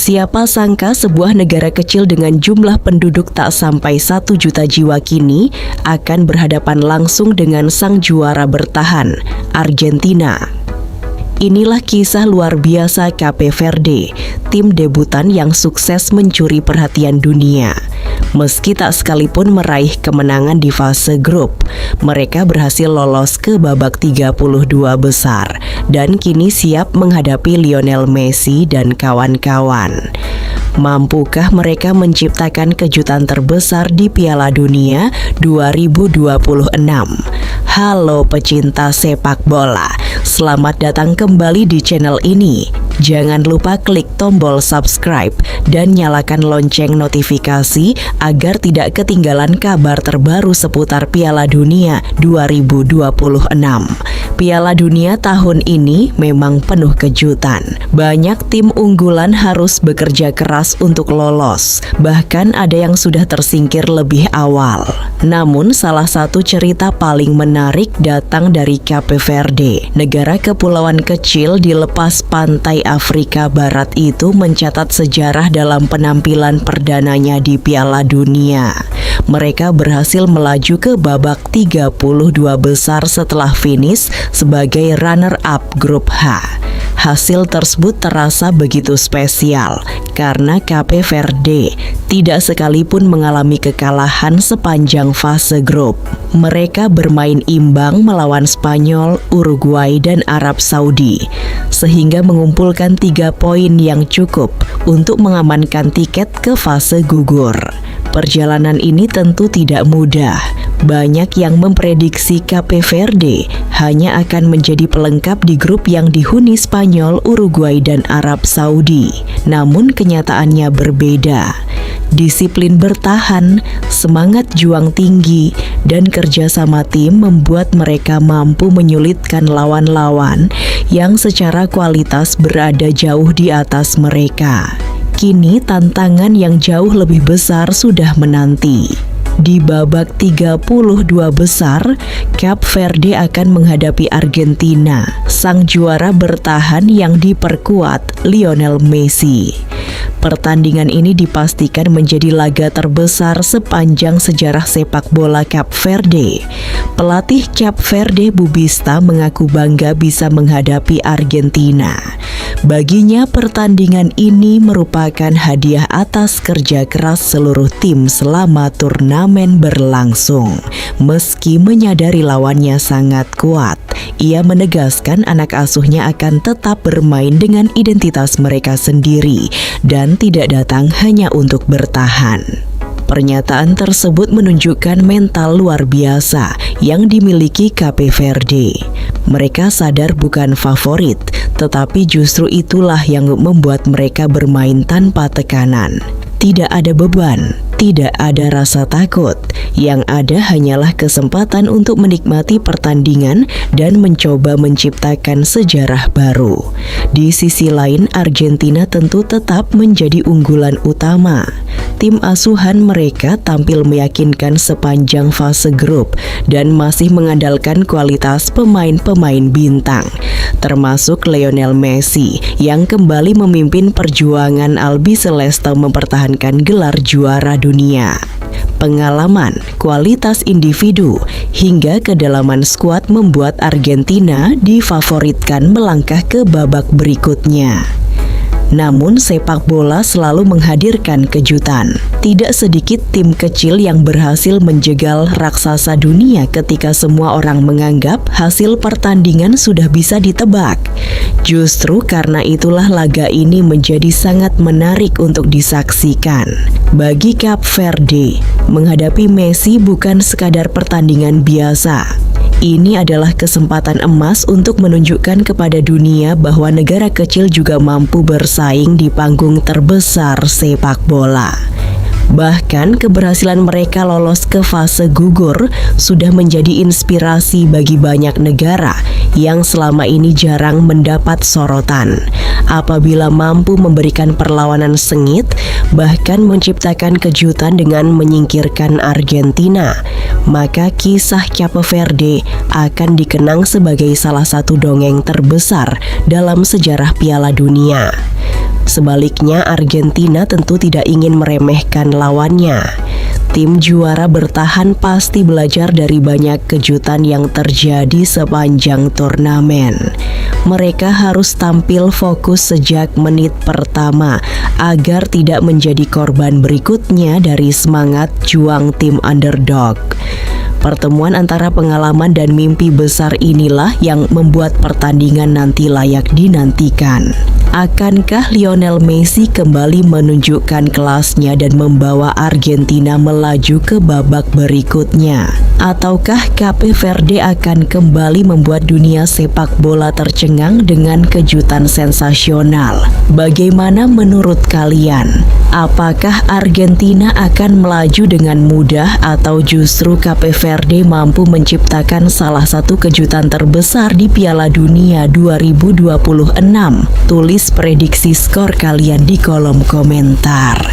Siapa sangka sebuah negara kecil dengan jumlah penduduk tak sampai 1 juta jiwa kini akan berhadapan langsung dengan sang juara bertahan, Argentina. Inilah kisah luar biasa Cape Verde, tim debutan yang sukses mencuri perhatian dunia. Meski tak sekalipun meraih kemenangan di fase grup, mereka berhasil lolos ke babak 32 besar dan kini siap menghadapi Lionel Messi dan kawan-kawan. Mampukah mereka menciptakan kejutan terbesar di Piala Dunia 2026? Halo pecinta sepak bola, selamat datang kembali di channel ini. Jangan lupa klik tombol subscribe dan nyalakan lonceng notifikasi agar tidak ketinggalan kabar terbaru seputar Piala Dunia 2026. Piala Dunia tahun ini memang penuh kejutan. Banyak tim unggulan harus bekerja keras untuk lolos, bahkan ada yang sudah tersingkir lebih awal. Namun salah satu cerita paling menarik datang dari Cape Verde. Negara kepulauan kecil di lepas pantai Afrika Barat itu mencatat sejarah dalam penampilan perdananya di Piala Dunia. Mereka berhasil melaju ke babak 32 besar setelah finish sebagai runner-up grup H. Hasil tersebut terasa begitu spesial karena Cape Verde tidak sekalipun mengalami kekalahan sepanjang fase grup. Mereka bermain imbang melawan Spanyol, Uruguay, dan Arab Saudi, sehingga mengumpulkan 3 poin yang cukup untuk mengamankan tiket ke fase gugur. Perjalanan ini tentu tidak mudah. Banyak yang memprediksi Cape Verde hanya akan menjadi pelengkap di grup yang dihuni Spanyol, Uruguay, dan Arab Saudi. Namun kenyataannya berbeda. Disiplin bertahan, semangat juang tinggi, dan kerja sama tim membuat mereka mampu menyulitkan lawan-lawan yang secara kualitas berada jauh di atas mereka. Kini tantangan yang jauh lebih besar sudah menanti. Di babak 32 besar, Cape Verde akan menghadapi Argentina, sang juara bertahan yang diperkuat Lionel Messi. Pertandingan ini dipastikan menjadi laga terbesar sepanjang sejarah sepak bola Cape Verde. Pelatih Cape Verde Bubista mengaku bangga bisa menghadapi Argentina. Baginya pertandingan ini merupakan hadiah atas kerja keras seluruh tim selama turnamen berlangsung. Meski menyadari lawannya sangat kuat, ia menegaskan anak asuhnya akan tetap bermain dengan identitas mereka sendiri dan tidak datang hanya untuk bertahan. Pernyataan tersebut menunjukkan mental luar biasa yang dimiliki Cape Verde. Mereka sadar bukan favorit, tetapi justru itulah yang membuat mereka bermain tanpa tekanan. Tidak ada beban, tidak ada rasa takut. Yang ada hanyalah kesempatan untuk menikmati pertandingan dan mencoba menciptakan sejarah baru. Di sisi lain, Argentina tentu tetap menjadi unggulan utama. Tim asuhan mereka tampil meyakinkan sepanjang fase grup dan masih mengandalkan kualitas pemain-pemain bintang, termasuk Lionel Messi yang kembali memimpin perjuangan Albiceleste mempertahankan gelar juara dunia. Pengalaman, kualitas individu, hingga kedalaman skuad membuat Argentina difavoritkan melangkah ke babak berikutnya. Namun sepak bola selalu menghadirkan kejutan. Tidak sedikit tim kecil yang berhasil menjegal raksasa dunia ketika semua orang menganggap hasil pertandingan sudah bisa ditebak. Justru karena itulah laga ini menjadi sangat menarik untuk disaksikan. Bagi Cape Verde, menghadapi Messi bukan sekadar pertandingan biasa. Ini adalah kesempatan emas untuk menunjukkan kepada dunia bahwa negara kecil juga mampu bersaing di panggung terbesar sepak bola. Bahkan keberhasilan mereka lolos ke fase gugur sudah menjadi inspirasi bagi banyak negara yang selama ini jarang mendapat sorotan. Apabila mampu memberikan perlawanan sengit, bahkan menciptakan kejutan dengan menyingkirkan Argentina, maka kisah Cape Verde akan dikenang sebagai salah satu dongeng terbesar dalam sejarah Piala Dunia. Sebaliknya, Argentina tentu tidak ingin meremehkan lawannya. Tim juara bertahan pasti belajar dari banyak kejutan yang terjadi sepanjang turnamen. Mereka harus tampil fokus sejak menit pertama agar tidak menjadi korban berikutnya dari semangat juang tim underdog. Pertemuan antara pengalaman dan mimpi besar inilah yang membuat pertandingan nanti layak dinantikan. Akankah Lionel Messi kembali menunjukkan kelasnya dan membawa Argentina melaju ke babak berikutnya? Ataukah Cape Verde akan kembali membuat dunia sepak bola tercengang dengan kejutan sensasional? Bagaimana menurut kalian? Apakah Argentina akan melaju dengan mudah atau justru Cape Verde mampu menciptakan salah satu kejutan terbesar di Piala Dunia 2026? Tulis prediksi skor kalian di kolom komentar.